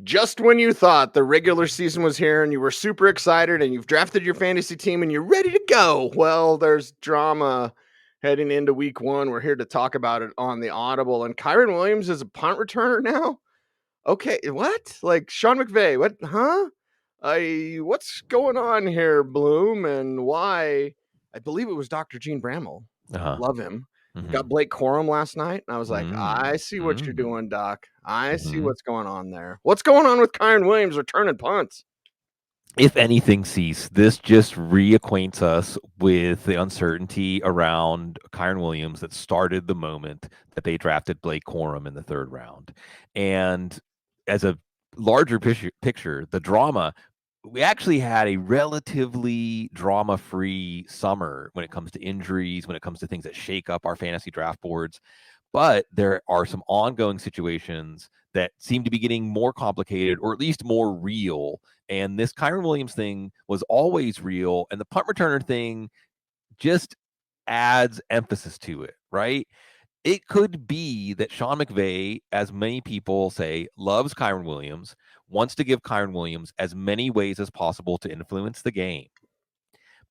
Just when you thought the regular season was here and you were super excited and you've drafted your fantasy team and you're ready to go, well, there's drama heading into week one. We're here to talk about it on the Audible. And Kyren Williams is a punt returner now? Okay, what? Like Sean McVay, what? Huh? What's going on here, Bloom, and why? I believe it was Dr. Gene Bramall. Uh-huh. Love him. Mhm. Got Blake Corum last night, and I was like, I see what you're Mm. doing, Doc. I see Mhm. what's going on there. What's going on with Kyren Williams returning punts? If anything, Cease, this just reacquaints us with the uncertainty around Kyren Williams that started the moment that they drafted Blake Corum in the 3rd round. And as a larger picture, the drama, we actually had a relatively drama-free summer when it comes to injuries, when it comes to things that shake up our fantasy draft boards. But there are some ongoing situations that seem to be getting more complicated, or at least more real. And this Kyren Williams thing was always real, and the punt returner thing just adds emphasis to it, right? It could be that Sean McVay, as many people say, loves Kyren Williams, wants to give Kyren Williams as many ways as possible to influence the game.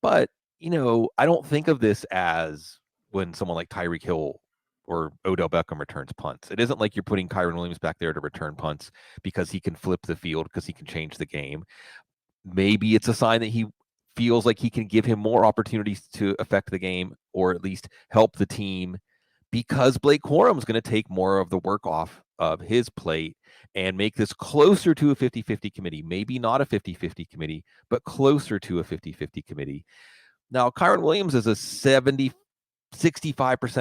But, I don't think of this as when someone like Tyreek Hill or Odell Beckham returns punts. It isn't like you're putting Kyren Williams back there to return punts because he can flip the field, because he can change the game. Maybe it's a sign that he feels like he can give him more opportunities to affect the game, or at least help the team, because Blake Corum is going to take more of the work off of his plate and make this closer to a 50-50 committee. Maybe not a 50-50 committee, but closer to a 50-50 committee. Now, Kyren Williams is a 65%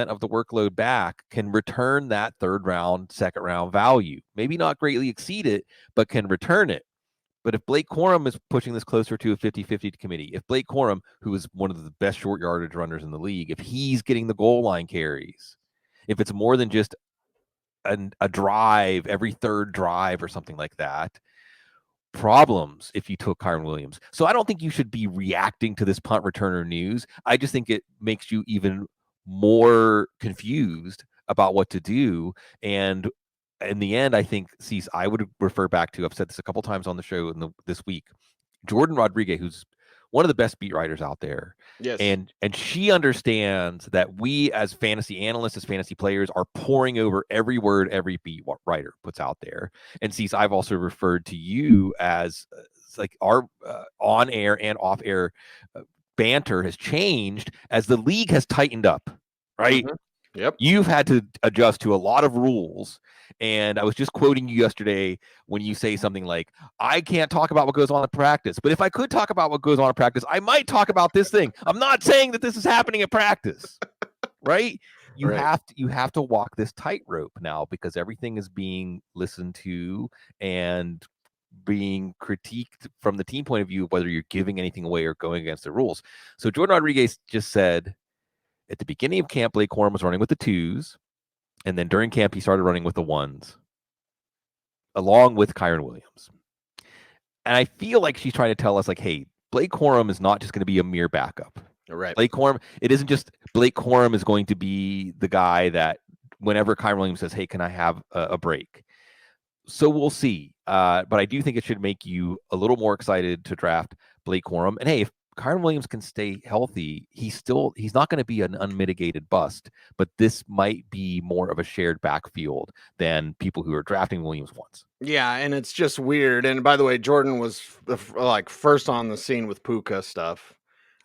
of the workload back, can return that 3rd round, 2nd round value. Maybe not greatly exceed it, but can return it. But if Blake Corum is pushing this closer to a 50-50 committee, if Blake Corum, who is one of the best short yardage runners in the league, if he's getting the goal line carries, if it's more than just a drive, every 3rd drive or something like that, problems if you took Kyren Williams. So I don't think you should be reacting to this punt returner news. I just think it makes you even more confused about what to do. And in the end, I think, Cease, I would refer back to, I've said this a couple times on the show this week, Jordan Rodriguez, who's one of the best beat writers out there. Yes. And she understands that we as fantasy analysts, as fantasy players, are poring over every word every beat writer puts out there. And Cease, I've also referred to you as like our on-air and off-air banter has changed as the league has tightened up, right? Mm-hmm. Yep. You've had to adjust to a lot of rules. And I was just quoting you yesterday when you say something like, I can't talk about what goes on in practice, but if I could talk about what goes on in practice, I might talk about this thing. I'm not saying that this is happening at practice, right? You have to walk this tightrope now, because everything is being listened to and being critiqued from the team point of view, whether you're giving anything away or going against the rules. So Jordan Rodriguez just said, at the beginning of camp, Blake Corum was running with the 2s, and then during camp, he started running with the 1s, along with Kyren Williams. And I feel like she's trying to tell us, like, hey, Blake Corum is not just going to be a mere backup. Right. Blake Corum, it isn't just Blake Corum is going to be the guy that whenever Kyren Williams says, hey, can I have a break? So we'll see. But I do think it should make you a little more excited to draft Blake Corum. And hey, if Kyren Williams can stay healthy, he's not going to be an unmitigated bust, but this might be more of a shared backfield than people who are drafting Williams once. Yeah, and it's just weird. And by the way, Jordan was like first on the scene with Puka stuff.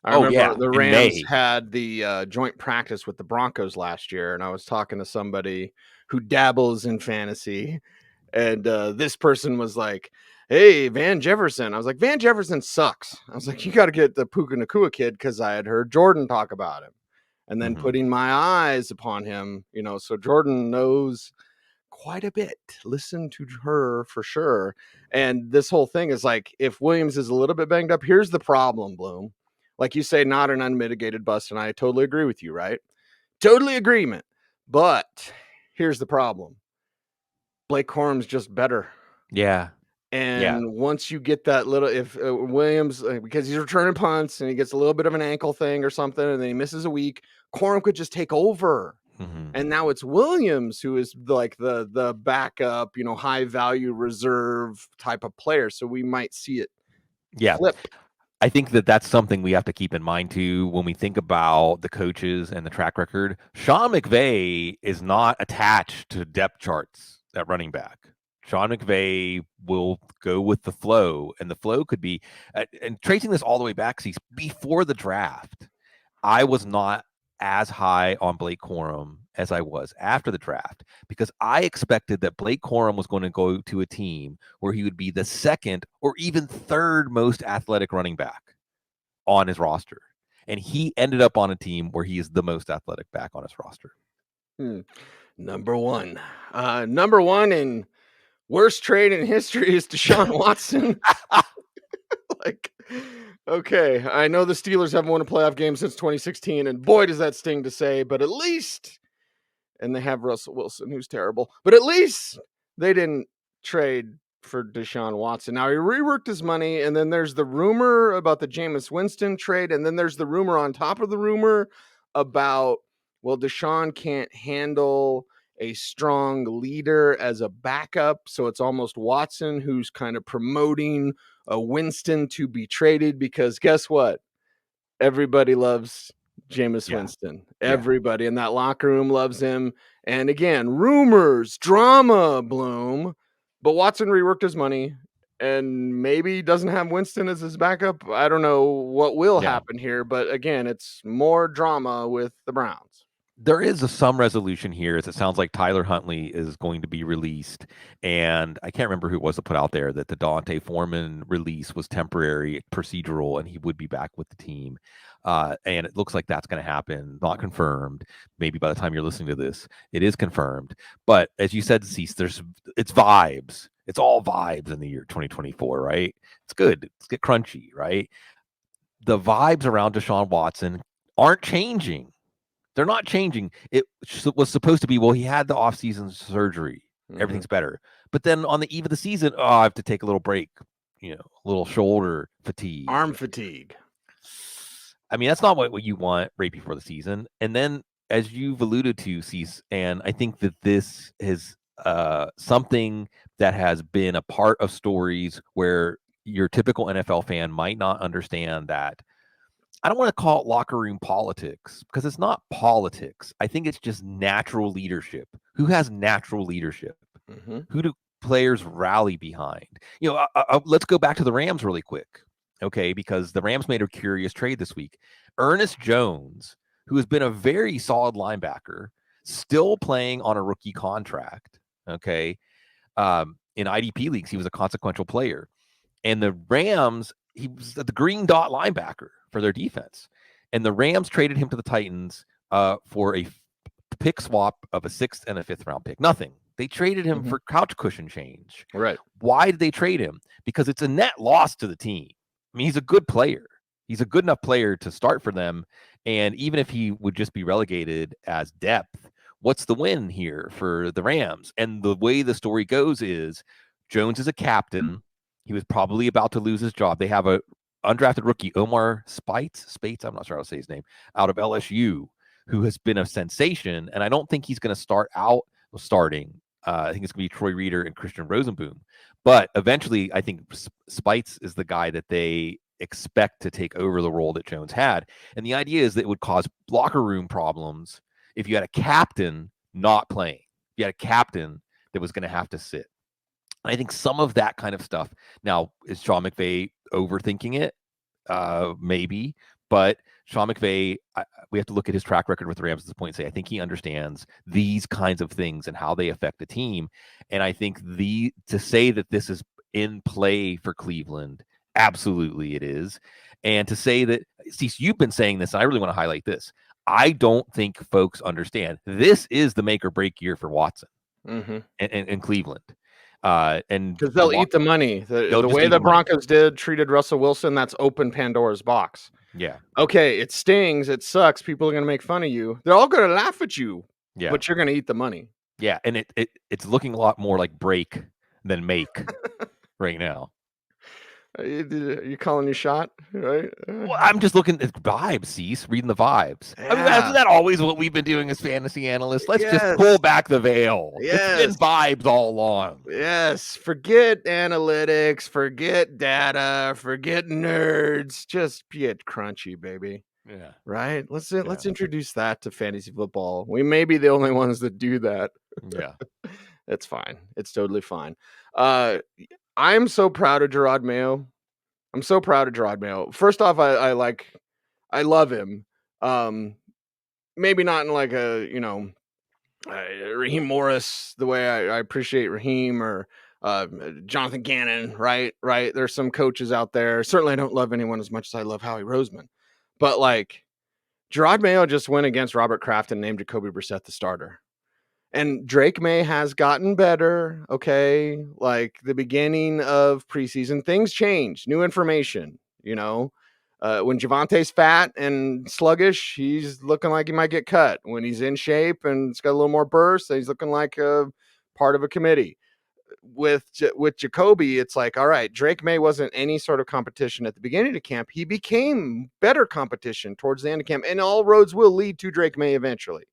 I remember the Rams had the joint practice with the Broncos last year, and I was talking to somebody who dabbles in fantasy, and this person was like, hey, Van Jefferson. I was like, Van Jefferson sucks. I was like, you got to get the Puka Nacua kid, because I had heard Jordan talk about him. And then putting my eyes upon him, so Jordan knows quite a bit. Listen to her for sure. And this whole thing is like, if Williams is a little bit banged up, here's the problem, Bloom. Like you say, not an unmitigated bust, and I totally agree with you, right? Totally agreement. But here's the problem. Blake Corum's just better. Yeah. And once you get that little, if Williams, because he's returning punts and he gets a little bit of an ankle thing or something, and then he misses a week, Corum could just take over. And now it's Williams who is like the backup, high value reserve type of player. So we might see it flip. I think that's something we have to keep in mind too when we think about the coaches and the track record. Sean McVay is not attached to depth charts at running back. Sean McVay will go with the flow, and the flow could be, and tracing this all the way back, before the draft, I was not as high on Blake Corum as I was after the draft, because I expected that Blake Corum was going to go to a team where he would be the second or even third most athletic running back on his roster. And he ended up on a team where he is the most athletic back on his roster. Number one in worst trade in history is DeShaun Watson. Okay, I know the Steelers haven't won a playoff game since 2016, and boy, does that sting to say, but at least, and they have Russell Wilson, who's terrible, but at least they didn't trade for DeShaun Watson. Now, he reworked his money, and then there's the rumor about the Jameis Winston trade, and then there's the rumor on top of the rumor about, well, DeShaun can't handle a strong leader as a backup, so it's almost Watson who's kind of promoting a Winston to be traded, because guess what? Everybody loves Jameis Winston. Everybody in that locker room loves him. And again, rumors, drama, Bloom. But Watson reworked his money and maybe doesn't have Winston as his backup. I don't know what will happen here. But again, it's more drama with the Browns. There is some resolution here, as it sounds like Tyler Huntley is going to be released. And I can't remember who it was that put out there that the Dante Foreman release was temporary, procedural, and he would be back with the team. And it looks like that's going to happen. Not confirmed. Maybe by the time you're listening to this, it is confirmed. But as you said, Cecil, it's vibes. It's all vibes in the year 2024, right? It's good. It's get crunchy, right? The vibes around DeShaun Watson aren't changing. They're not changing. It was supposed to be, well, he had the offseason surgery. Everything's better. But then on the eve of the season, I have to take a little break, a little shoulder fatigue. Arm fatigue. I mean, that's not what you want right before the season. And then, as you've alluded to, Cecil, and I think that this is something that has been a part of stories where your typical NFL fan might not understand that. I don't want to call it locker room politics, because it's not politics. I think it's just natural leadership. Who has natural leadership? Who do players rally behind? Let's go back to the Rams really quick, okay? Because the Rams made a curious trade this week. Ernest Jones, who has been a very solid linebacker, still playing on a rookie contract, okay? In IDP leagues, he was a consequential player. And the Rams, he was the green dot linebacker for their defense. And the Rams traded him to the Titans for a pick swap of a 6th and a 5th round pick. Nothing. They traded him for couch cushion change. Right. Why did they trade him? Because it's a net loss to the team. I mean, he's a good player. He's a good enough player to start for them. And even if he would just be relegated as depth, what's the win here for the Rams? And the way the story goes is Jones is a captain. He was probably about to lose his job. They have a undrafted rookie, Omar Spates, I'm not sure how to say his name, out of LSU, who has been a sensation. And I don't think he's going to start out starting. I think it's going to be Troy Reeder and Christian Rosenboom. But eventually, I think Spates is the guy that they expect to take over the role that Jones had. And the idea is that it would cause locker room problems if you had a captain not playing. You had a captain that was going to have to sit. And I think some of that kind of stuff. Now, is Sean McVay overthinking it? Maybe. But Sean McVay, we have to look at his track record with the Rams at this point and say, I think he understands these kinds of things and how they affect the team. And I think to say that this is in play for Cleveland, absolutely it is. And to say that, see, you've been saying this, and I really want to highlight this. I don't think folks understand this is the make or break year for Watson in Cleveland. And because they'll eat the money. The way the Broncos treated Russell Wilson, that's open Pandora's box. Yeah. Okay, it stings. It sucks. People are going to make fun of you. They're all going to laugh at you. Yeah. But you're going to eat the money. Yeah, and it's looking a lot more like break than make right now. You calling your shot, right? Well, I'm just looking at vibes, Cease, reading the vibes. Yeah. I mean, isn't that always what we've been doing as fantasy analysts? Let's just pull back the veil. It's been vibes all along. Yes. Forget analytics, forget data, forget nerds. Just get crunchy, baby. Yeah. Right? Let's introduce that to fantasy football. We may be the only ones that do that. Yeah. It's fine. It's totally fine. I'm so proud of Gerard Mayo. First off, I love him. Maybe not in like a, Raheem Morris, the way I appreciate Raheem, or Jonathan Gannon, right? There's some coaches out there. Certainly I don't love anyone as much as I love Howie Roseman. But like Gerard Mayo just went against Robert Kraft and named Jacoby Brissett the starter. And Drake May has gotten better, okay? Like the beginning of preseason, things change, new information, when Javante's fat and sluggish, he's looking like he might get cut. When he's in shape and it's got a little more burst, he's looking like a part of a committee. With Jacoby, it's like, all right, Drake May wasn't any sort of competition at the beginning of camp. He became better competition towards the end of camp, and all roads will lead to Drake May eventually.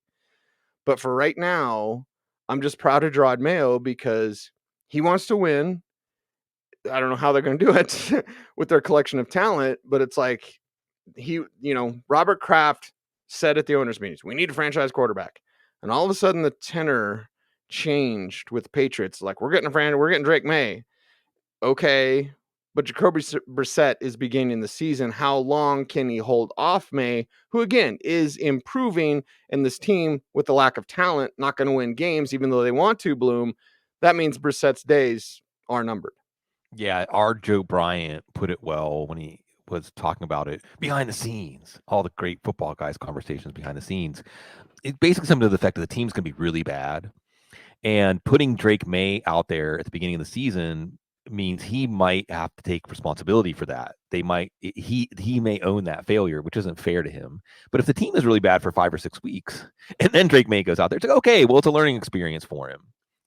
But for right now, I'm just proud of Gerard Mayo because he wants to win. I don't know how they're going to do it with their collection of talent, but it's like Robert Kraft said at the owners' meetings, we need a franchise quarterback. And all of a sudden the tenor changed with the Patriots. Like, we're getting Drake May. Okay. But Jacoby Brissett is beginning the season. How long can he hold off May, who again is improving, and this team with the lack of talent, not going to win games, even though they want to, Bloom. That means Brissett's days are numbered. Yeah, our Joe Bryant put it well when he was talking about it behind the scenes, all the great football guys conversations behind the scenes. It basically something to the effect that the team's going to be really bad, and putting Drake May out there at the beginning of the season means he might have to take responsibility for that. He may own that failure, which isn't fair to him. But if the team is really bad for 5 or 6 weeks, and then Drake May goes out there, it's like, okay, well, it's a learning experience for him.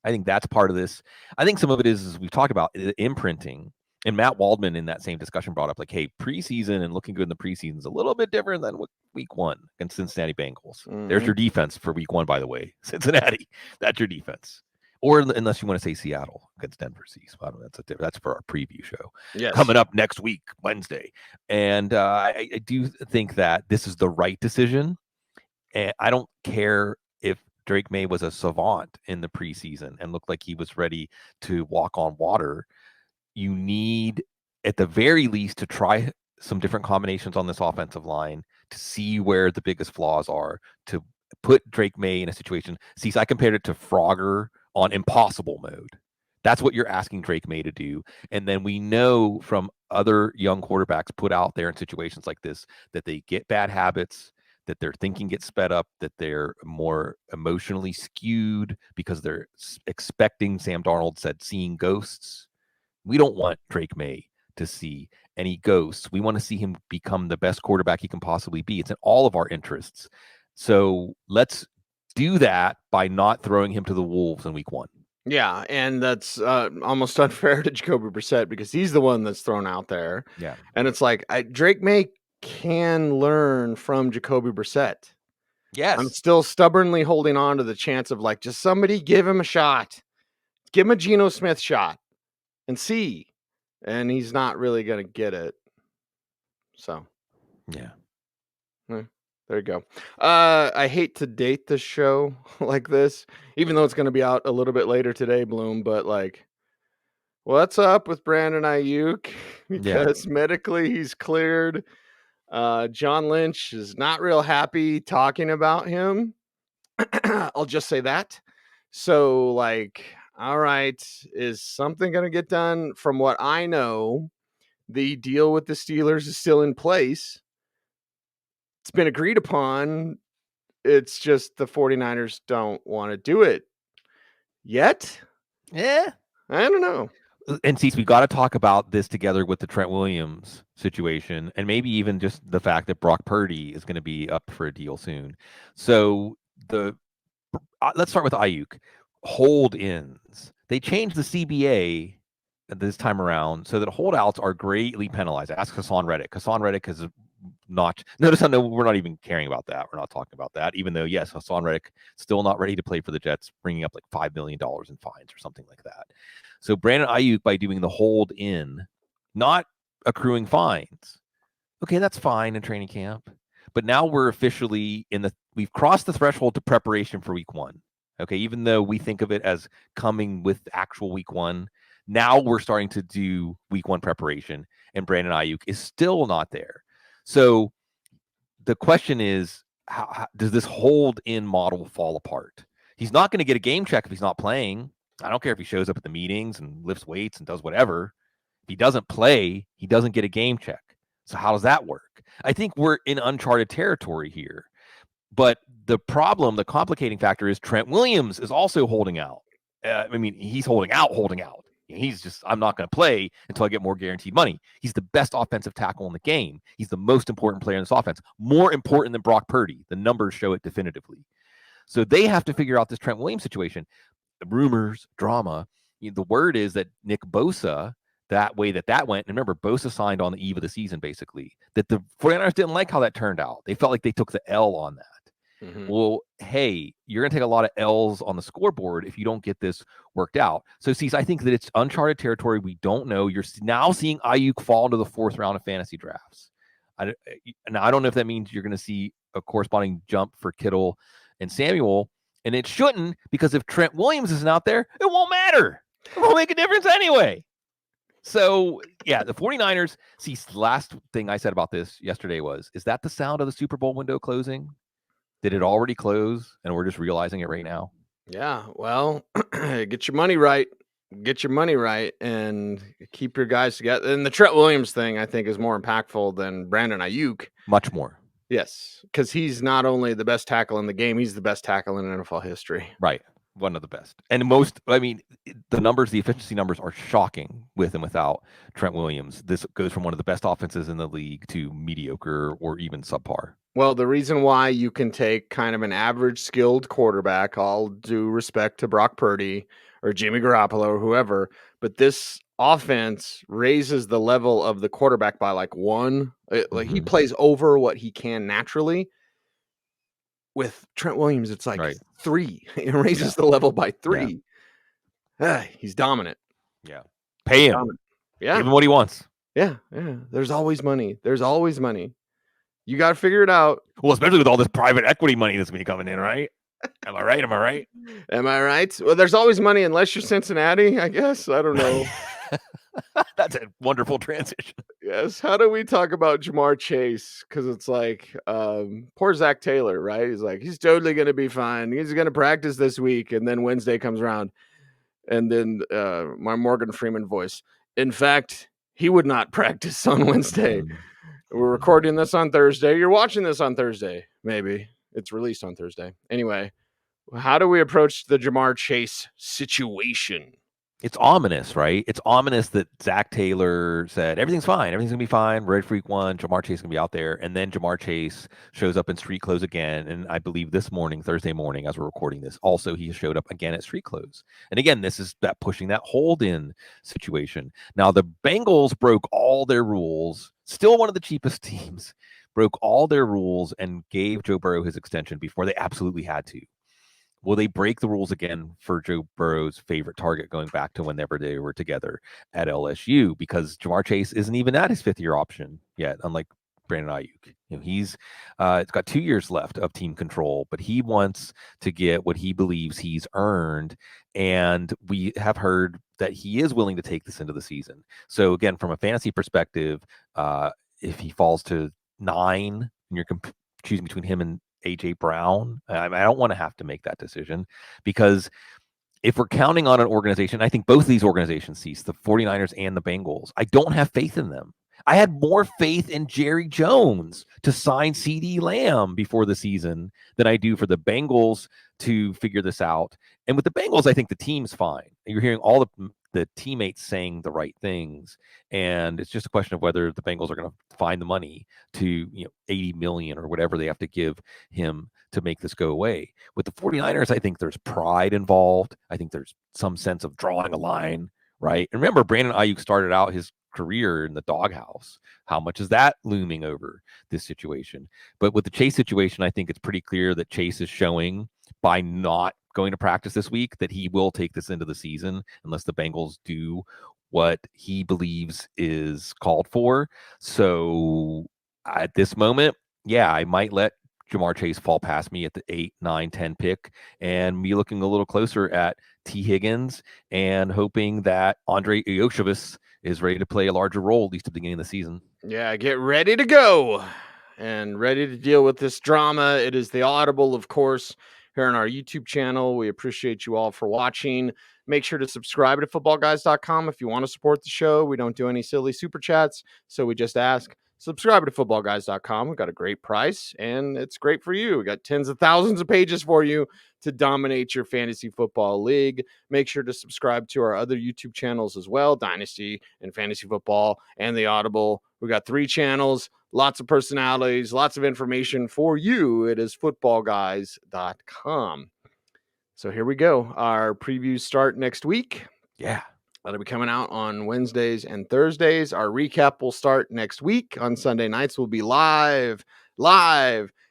I think that's part of this. I think some of it is we've talked about imprinting. And Matt Waldman in that same discussion brought up, like, hey, preseason and looking good in the preseason is a little bit different than week 1 against Cincinnati Bengals. Mm-hmm. There's your defense for week 1, by the way. Cincinnati, that's your defense. Or unless you want to say Seattle against Denver Seas. I don't know, that's for our preview show. Yes. Coming up next week, Wednesday. And I do think that this is the right decision. And I don't care if Drake May was a savant in the preseason and looked like he was ready to walk on water. You need, at the very least, to try some different combinations on this offensive line to see where the biggest flaws are, to put Drake May in a situation. See, so I compared it to Frogger on impossible mode. That's what you're asking Drake May to do. And then we know from other young quarterbacks put out there in situations like this that they get bad habits, that their thinking gets sped up, that they're more emotionally skewed because they're expecting, Sam Darnold said, seeing ghosts. We don't want Drake May to see any ghosts. We want to see him become the best quarterback he can possibly be. It's in all of our interests. So let's do that by not throwing him to the wolves in week 1. Yeah, and that's almost unfair to Jacoby Brissett because he's the one that's thrown out there. Yeah. And it's like, Drake May can learn from Jacoby Brissett. Yes. I'm still stubbornly holding on to the chance of, like, just somebody give him a shot. Give him a Geno Smith shot and see. And he's not really going to get it. So. Yeah. There you go. I hate to date the show like this, even though it's going to be out a little bit later today, Bloom, but like, what's up with Brandon Aiyuk? Because medically he's cleared. John Lynch is not real happy talking about him. I'll just say that. So, like, all right, is something going to get done? From what I know, the deal with the Steelers is still in place. It's been agreed upon. It's just the 49ers don't want to do it yet. Yeah. I don't know. And we got to talk about this together with the Trent Williams situation, and maybe even just the fact that Brock Purdy is going to be up for a deal soon. So let's start with Aiyuk. Hold-ins. They changed the CBA this time around so that holdouts are greatly penalized. Ask Hassan Reddick. Hassan Reddick has not. Notice how we're not even caring about that. We're not talking about that, even though, yes, Hassan Reddick still not ready to play for the Jets, bringing up like $5 million in fines or something like that. So Brandon Aiyuk, by doing the hold in, not accruing fines. Okay, that's fine in training camp. But now we're officially we've crossed the threshold to preparation for week 1. Okay, even though we think of it as coming with actual week 1, now we're starting to do week 1 preparation, and Brandon Aiyuk is still not there. So the question is, how does this hold-in model fall apart? He's not going to get a game check if he's not playing. I don't care if he shows up at the meetings and lifts weights and does whatever. If he doesn't play, he doesn't get a game check. So how does that work? I think we're in uncharted territory here. But the complicating factor is Trent Williams is also holding out. He's holding out. He's just, I'm not going to play until I get more guaranteed money. He's the best offensive tackle in the game. He's the most important player in this offense. More important than Brock Purdy. The numbers show it definitively. So they have to figure out this Trent Williams situation. The rumors, drama. The word is that Nick Bosa, that way that went, and remember, Bosa signed on the eve of the season, basically, that the 49ers didn't like how that turned out. They felt like they took the L on that. Mm-hmm. Well, hey, you're going to take a lot of L's on the scoreboard if you don't get this worked out. So, I think that it's uncharted territory. We don't know. You're now seeing Aiyuk fall into the 4th round of fantasy drafts. I don't know if that means you're going to see a corresponding jump for Kittle and Samuel, and it shouldn't, because if Trent Williams isn't out there, it won't matter. It won't make a difference anyway. So, yeah, the 49ers, the last thing I said about this yesterday is that the sound of the Super Bowl window closing? Did it already close and we're just realizing it right now? Yeah, well, get your money right. Get your money right and keep your guys together. And the Trent Williams thing, I think, is more impactful than Brandon Aiyuk. Much more. Yes, because he's not only the best tackle in the game, he's the best tackle in NFL history. Right. One of the best. And the numbers, the efficiency numbers are shocking with and without Trent Williams. This goes from one of the best offenses in the league to mediocre or even subpar. Well, the reason why you can take kind of an average skilled quarterback, all due respect to Brock Purdy or Jimmy Garoppolo or whoever, but this offense raises the level of the quarterback by like 1. Like he plays over what he can naturally. With Trent Williams, it's like 3. It raises the level by 3. Yeah. He's dominant. Yeah. Pay him. Dominant. Yeah. Give him what he wants. Yeah. There's always money. You got to figure it out. Well, especially with all this private equity money that's going to be coming in, right? Am I right? Am I right? Well, there's always money unless you're Cincinnati, I guess. I don't know. That's a wonderful transition. Yes. How do we talk about Jamar Chase? Because it's like, poor Zach Taylor, right? He's like, he's totally going to be fine. He's going to practice this week. And then Wednesday comes around. And then my Morgan Freeman voice. In fact, he would not practice on Wednesday. We're recording this on Thursday. You're watching this on Thursday. Maybe it's released on Thursday. Anyway, how do we approach the Jamar Chase situation? It's ominous, right? It's ominous that Zach Taylor said, everything's fine. Everything's going to be fine. Red Freak 1. Jamar Chase is going to be out there. And then Jamar Chase shows up in street clothes again. And I believe this morning, Thursday morning, as we're recording this, also he showed up again at street clothes. And again, this is that pushing that hold-in situation. Now, the Bengals broke all their rules. Still one of the cheapest teams. Broke all their rules and gave Joe Burrow his extension before they absolutely had to. Will they break the rules again for Joe Burrow's favorite target going back to whenever they were together at LSU? Because Jamar Chase isn't even at his 5th-year option yet, unlike Brandon Aiyuk. He's it's got 2 years left of team control, but he wants to get what he believes he's earned. And we have heard that he is willing to take this into the season. So again, from a fantasy perspective, if he falls to 9 and you're choosing between him and AJ Brown, I don't want to have to make that decision, because if we're counting on an organization, I think both of these organizations, the 49ers and the Bengals, I don't have faith in them. I had more faith in Jerry Jones to sign CeeDee Lamb before the season than I do for the Bengals to figure this out. And with the Bengals, I think the team's fine. You're hearing all the teammates saying the right things, and it's just a question of whether the Bengals are going to find the money to $80 million or whatever they have to give him to make this go away. With the 49ers, I think there's pride involved. I think there's some sense of drawing a line right? And remember, Brandon Aiyuk started out his career in the doghouse. How much is that looming over this situation? But with the Chase situation, I think it's pretty clear that Chase is showing by not going to practice this week that he will take this into the season unless the Bengals do what he believes is called for. So at this moment, yeah, I might let Jamar Chase fall past me at the 8, 9, 10 pick, and me looking a little closer at T. Higgins and hoping that Andre Ioshevich is ready to play a larger role, at least at the beginning of the season. Yeah, get ready to go and ready to deal with this drama. It is the Audible, of course, here on our YouTube channel. We appreciate you all for watching. Make sure to subscribe to footballguys.com if you want to support the show. We don't do any silly super chats, so we just ask. Subscribe to footballguys.com. We've got a great price, and it's great for you. We got tens of thousands of pages for you to dominate your fantasy football league. Make sure to subscribe to our other YouTube channels as well, Dynasty and Fantasy Football and the Audible. We got 3 channels, lots of personalities, lots of information for you. It is footballguys.com. So here we go. Our previews start next week. Yeah. That'll be coming out on Wednesdays and Thursdays. Our recap will start next week. On Sunday nights, we'll be live.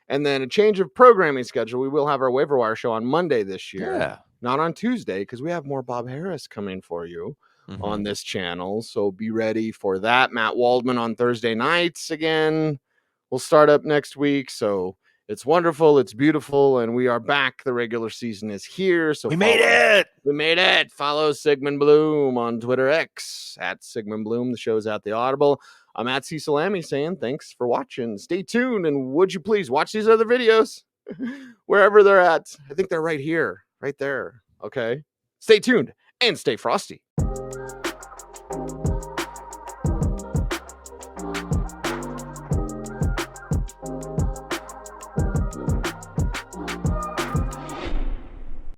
And then a change of programming schedule. We will have our waiver wire show on Monday this year, not on Tuesday, because we have more Bob Harris coming for you on this channel. So be ready for that. Matt Waldman on Thursday nights again. We'll start up next week. So it's wonderful. It's beautiful. And we are back. The regular season is here. So we made it. We made it. Follow Sigmund Bloom on Twitter X at Sigmund Bloom. The show's at the Audible. I'm at Cecil Lammey saying thanks for watching. Stay tuned. And would you please watch these other videos wherever they're at? I think they're right here, right there. Okay. Stay tuned and stay frosty.